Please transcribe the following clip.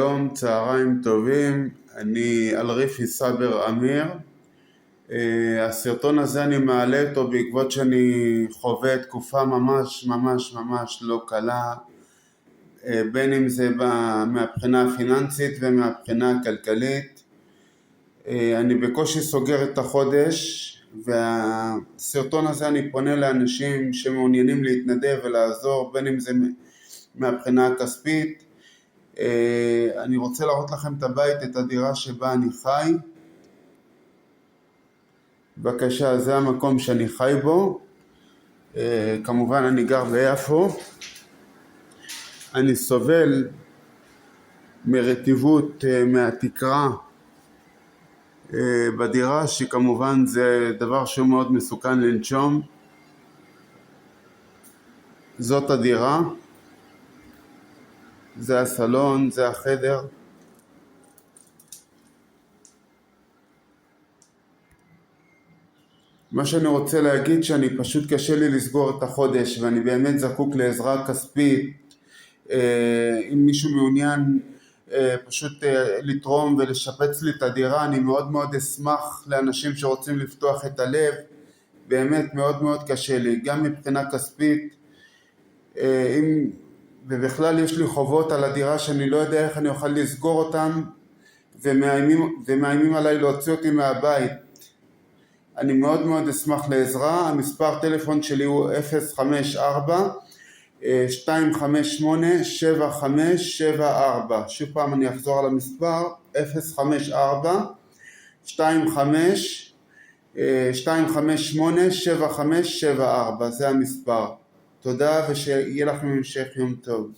שלום, צהריים טובים, אני אלריפי סאבר אמיר. הסרטון הזה אני מעלה אותו בעקבות שאני חווה תקופה ממש לא קלה, בין אם זה מהבחינה הפיננסית ומהבחינה הכלכלית. אני בקושי סוגר את החודש, והסרטון הזה אני פונה לאנשים שמעוניינים להתנדב ולעזור, בין אם זה מהבחינה הכספית. אני רוצה להראות לכם את הבית, את הדירה שבה אני חי. בבקשה, זה המקום שאני חי בו. כמובן אני גר ביפו. אני סובל מרטיבות מהתקרה בדירה, שכמובן זה דבר שהוא מאוד מסוכן לנשום. זאת הדירה, זה הסלון, זה החדר. מה שאני רוצה להגיד שאני פשוט קשה לי לסגור את החודש, ואני באמת זקוק לעזרה כספית. אם מישהו מעוניין פשוט לתרום ולשפץ לי את הדירה, אני מאוד אשמח. לאנשים שרוצים לפתוח את הלב, באמת מאוד קשה לי, גם מבחינה כספית. ובכלל יש לי חובות על הדירה שאני לא יודע איך אני אוכל לסגור אותם, ומאיימים עליי להוציא אותי מהבית. אני מאוד אשמח לעזרה. המספר טלפון שלי הוא 054-258-7574. שוב פעם אני אחזור על המספר, 054-258-7574. זה המספר. תודה, ושיהיה לכם המשך יום טוב.